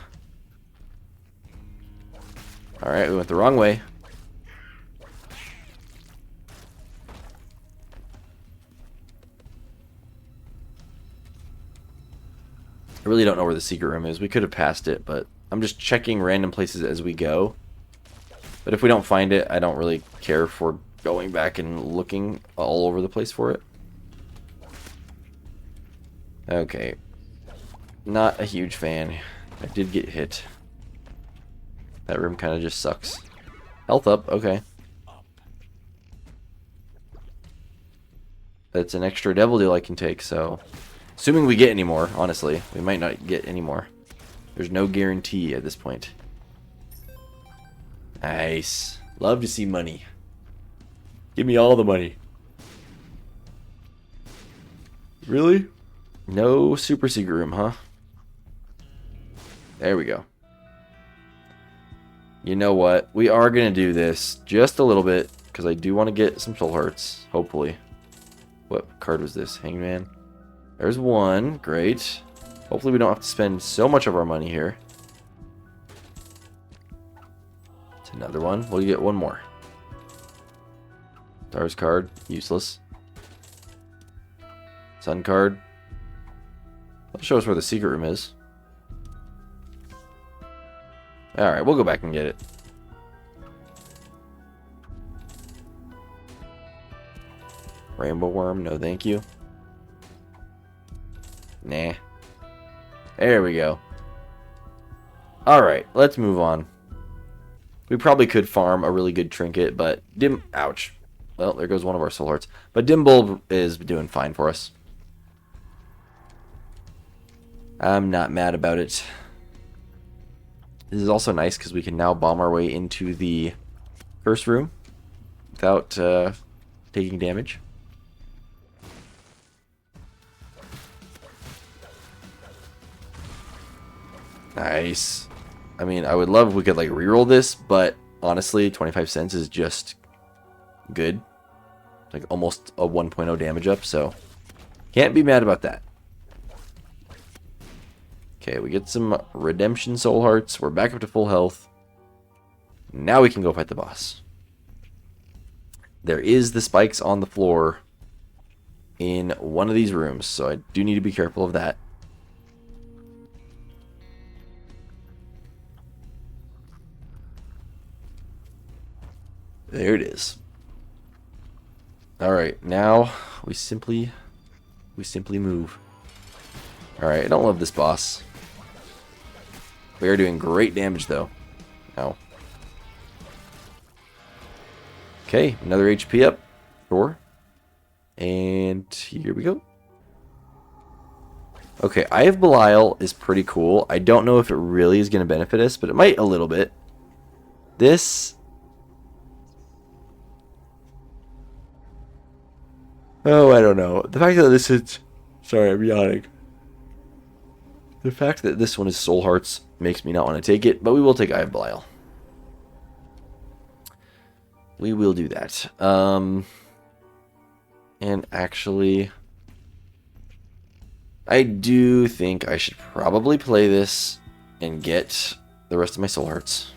Alright, we went the wrong way. I really don't know where the secret room is. We could have passed it, but I'm just checking random places as we go. But if we don't find it, I don't really care for going back and looking all over the place for it. Okay. Not a huge fan. I did get hit. That room kind of just sucks. Health up, okay. That's an extra devil deal I can take, so... Assuming we get any more, honestly. We might not get any more. There's no guarantee at this point. Nice. Love to see money. Give me all the money. Really? No super secret room, huh? There we go. You know what? We are going to do this just a little bit because I do want to get some soul hearts, hopefully. What card was this? Hangman. There's one. Great. Hopefully we don't have to spend so much of our money here. It's another one. We'll get one more. Stars card. Useless. Sun card. That'll show us where the secret room is. Alright, we'll go back and get it. Rainbow worm, no thank you. Nah. There we go. Alright, let's move on. We probably could farm a really good trinket, but ouch. Well, there goes one of our soul hearts. But Dim Bulb is doing fine for us. I'm not mad about it. This is also nice because we can now bomb our way into the curse room without taking damage. Nice. I mean, I would love if we could like reroll this, but honestly, 25 cents is just good. Like almost a 1.0 damage up, so can't be mad about that. Okay, we get some redemption soul hearts. We're back up to full health. Now we can go fight the boss. There is the spikes on the floor in one of these rooms, so I do need to be careful of that. There it is. Alright, now we simply move. Alright, I don't love this boss. We are doing great damage though. Ow. Okay, another HP up. Sure. And here we go. Okay, Eye of Belial is pretty cool. I don't know if it really is going to benefit us, but it might a little bit. This... Oh, I don't know. The fact that this is... Sorry, I'm yawning. The fact that this one is Soul Hearts makes me not want to take it, but we will take Eye of Belial. We will do that. And actually... I do think I should probably play this and get the rest of my Soul Hearts.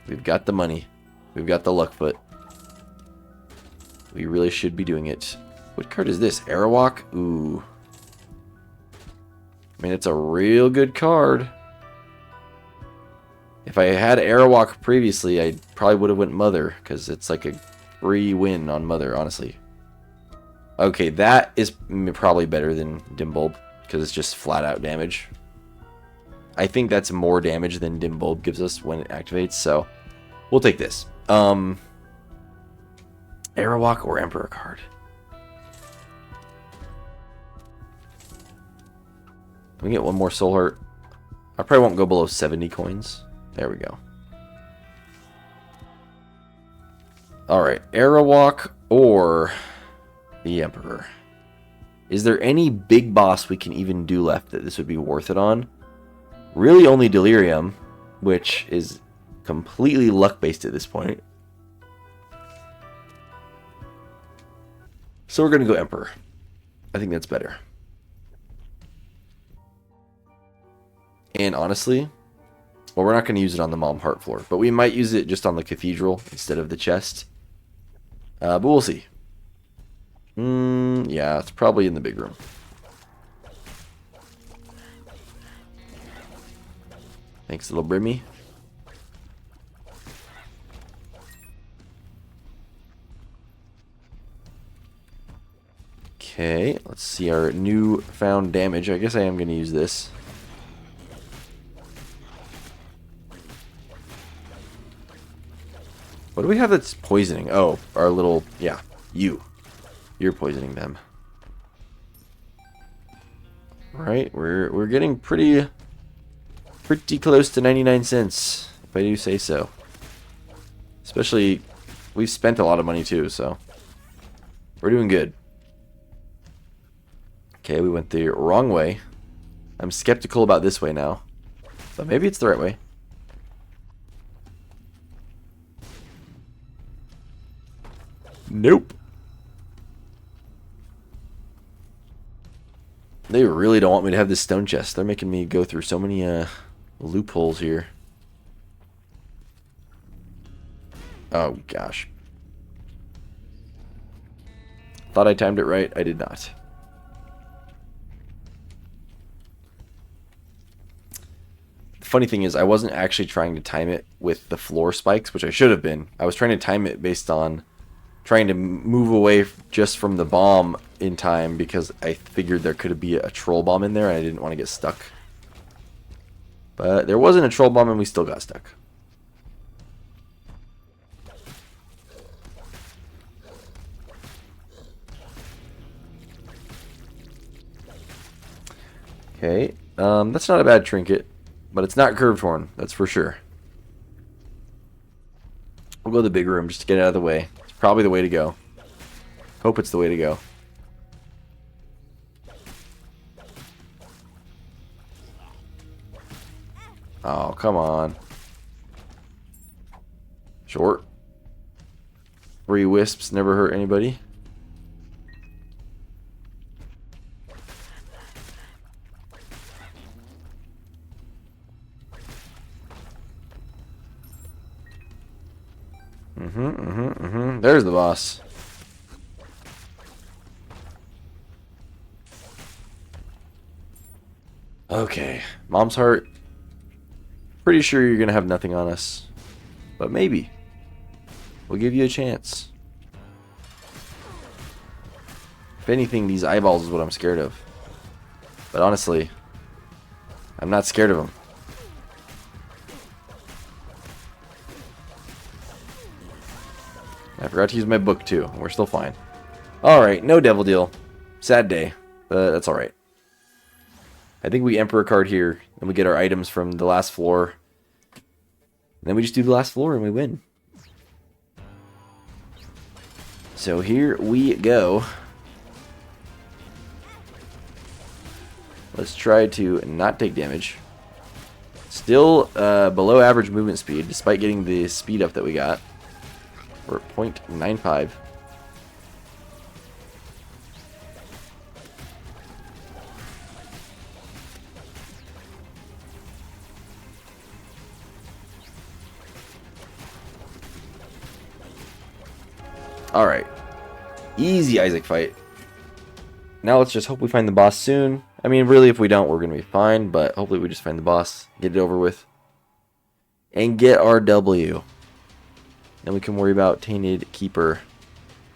We've got the money. We've got the Luckfoot. We really should be doing it. What card is this? Arawak? Ooh. I mean, it's a real good card. If I had Arawak previously, I probably would have went Mother, because it's like a free win on Mother, honestly. Okay, that is probably better than Dim Bulb, because it's just flat out damage. I think that's more damage than Dim Bulb gives us when it activates, so we'll take this. Arawak or Emperor card? Can we get one more Soul Heart? I probably won't go below 70 coins. There we go. Alright, Arawak or the Emperor. Is there any big boss we can even do left that this would be worth it on? Really only Delirium, which is completely luck-based at this point. So we're going to go Emperor. I think that's better. And honestly, well, we're not going to use it on the Mom Heart floor, but we might use it just on the Cathedral instead of the chest. But we'll see. Yeah, it's probably in the big room. Thanks, little Brimmy. Okay, let's see our new found damage. I guess I am going to use this. What do we have that's poisoning? Oh, our little... Yeah, you. You're poisoning them. Alright, we're getting pretty close to 99 cents, if I do say so. Especially, we've spent a lot of money too, so... We're doing good. Okay, we went the wrong way. I'm skeptical about this way now. But maybe it's the right way. Nope. They really don't want me to have this stone chest. They're making me go through so many loopholes here. Oh, gosh. Thought I timed it right. I did not. The funny thing is, I wasn't actually trying to time it with the floor spikes, which I should have been. I was trying to time it based on trying to move away just from the bomb in time because I figured there could be a troll bomb in there and I didn't want to get stuck. But there wasn't a troll bomb and we still got stuck. Okay, that's not a bad trinket, but it's not curved horn, that's for sure. We'll go to the big room just to get it out of the way. It's probably the way to go. Hope it's the way to go. Oh, come on. Short. Free wisps never hurt anybody. There's the boss. Okay. Mom's heart. Pretty sure you're gonna have nothing on us. But maybe. We'll give you a chance. If anything, these eyeballs is what I'm scared of. But honestly, I'm not scared of them. I forgot to use my book too. We're still fine. Alright, no devil deal. Sad day. But that's alright. I think we Emperor card here. And we get our items from the last floor. And then we just do the last floor and we win. So here we go. Let's try to not take damage. Still below average movement speed, despite getting the speed up that we got. We're at 0.95. Alright. Easy Isaac fight. Now let's just hope we find the boss soon. I mean, really, if we don't, we're going to be fine. But hopefully we just find the boss, get it over with, and get our W. Then we can worry about Tainted Keeper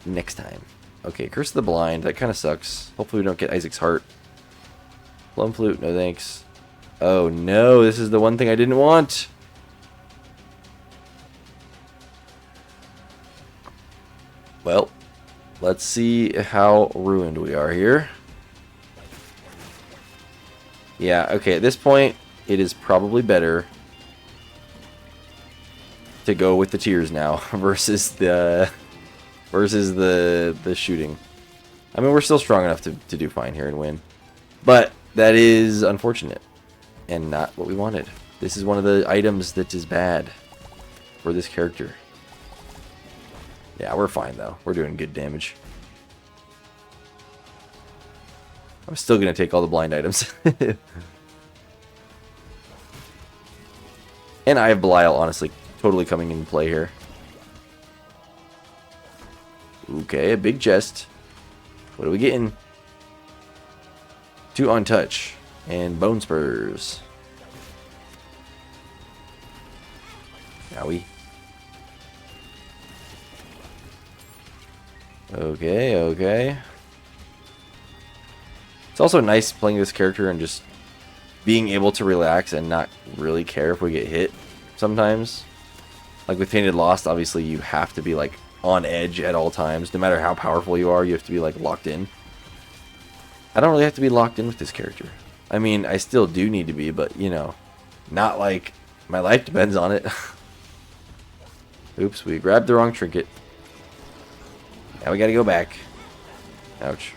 next time. Okay, Curse of the Blind. That kind of sucks. Hopefully we don't get Isaac's heart. Plum Flute, no thanks. Oh no, this is the one thing I didn't want. Well, let's see how ruined we are here. Yeah, okay, at this point, it is probably better to go with the tears now versus the shooting. I mean, we're still strong enough to do fine here and win. But that is unfortunate and not what we wanted. This is one of the items that is bad for this character. Yeah, we're fine though. We're doing good damage. I'm still going to take all the blind items. And I have Belial, honestly, totally coming into play here. Okay, a big chest. What are we getting? 2 Untouch and Bone Spurs. Yowie. Okay, okay. It's also nice playing this character and just being able to relax and not really care if we get hit sometimes. Like with Tainted Lost, obviously you have to be like on edge at all times. No matter how powerful you are, you have to be like locked in. I don't really have to be locked in with this character. I mean, I still do need to be, but you know, not like my life depends on it. Oops, we grabbed the wrong trinket. Now we gotta go back. Ouch.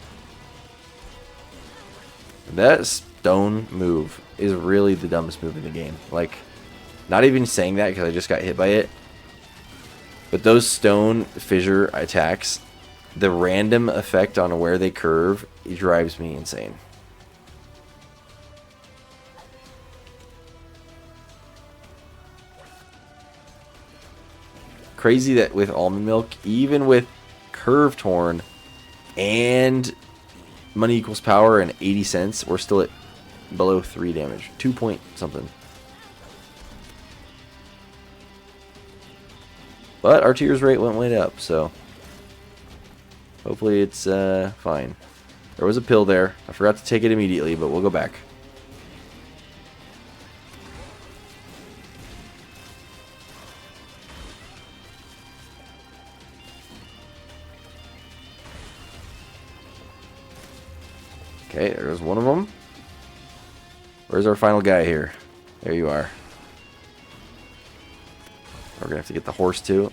That stone move is really the dumbest move in the game. Like, not even saying that because I just got hit by it. But those stone fissure attacks, the random effect on where they curve, it drives me insane. crazy that with almond milk, even with curved horn and money equals power and 80 cents, we're still at below 3 damage. 2 point something. But our tears rate went way up, so hopefully it's fine. There was a pill there. I forgot to take it immediately, but we'll go back. Okay, there's one of them. Where's our final guy here? There you are. We're gonna have to get the horse too.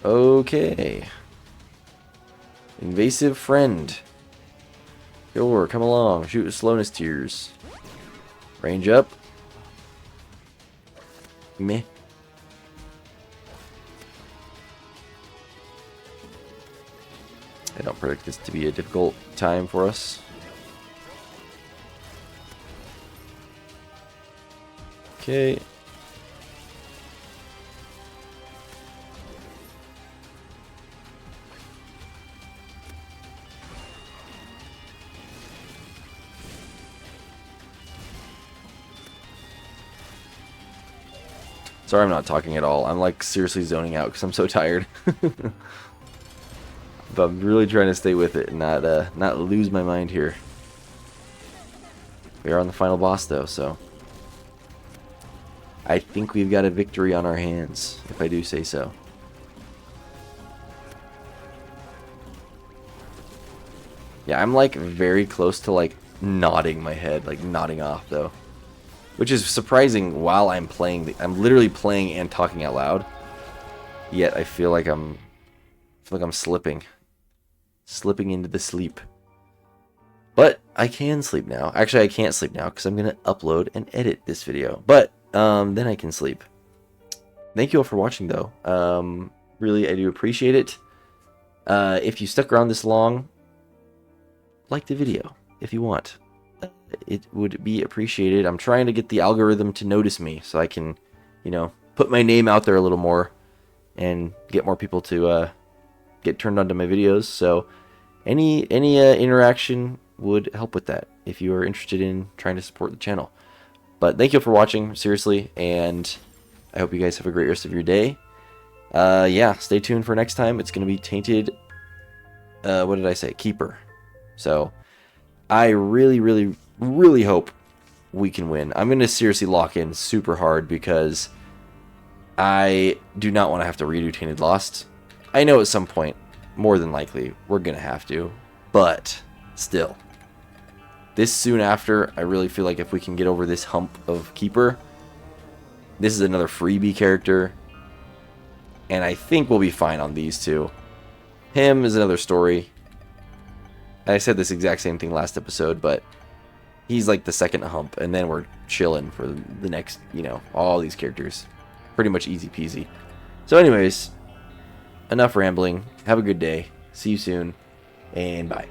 Okay. Invasive friend. Sure, come along. Shoot with slowness tears. Range up. Meh. I don't predict this to be a difficult time for us. Okay. Sorry I'm not talking at all. I'm like seriously zoning out because I'm so tired. But I'm really trying to stay with it and not lose my mind here. We are on the final boss though, so I think we've got a victory on our hands, if I do say so. Yeah, I'm like very close to like nodding my head, like nodding off though. Which is surprising while I'm playing. I'm literally playing and talking out loud. Yet I feel like I'm slipping into the sleep. But I can sleep now. Actually, I can't sleep now because I'm going to upload and edit this video. But then I can sleep. Thank you all for watching, though. Really, I do appreciate it. If you stuck around this long, like the video if you want. It would be appreciated. I'm trying to get the algorithm to notice me so I can, you know, put my name out there a little more and get more people to get turned on to my videos. So any interaction would help with that if you are interested in trying to support the channel. But thank you for watching, seriously, and I hope you guys have a great rest of your day. Yeah, stay tuned for next time. It's going to be Tainted, what did I say? Keeper. So I really hope we can win. I'm going to seriously lock in super hard because I do not want to have to redo Tainted Lost. I know at some point, more than likely, we're going to have to, but still. This soon after, I really feel like if we can get over this hump of Keeper, this is another freebie character, and I think we'll be fine on these two. Him is another story. I said this exact same thing last episode, but he's like the second hump, and then we're chilling for the next, you know, all these characters. Pretty much easy peasy. So anyways, enough rambling. Have a good day. See you soon, and bye.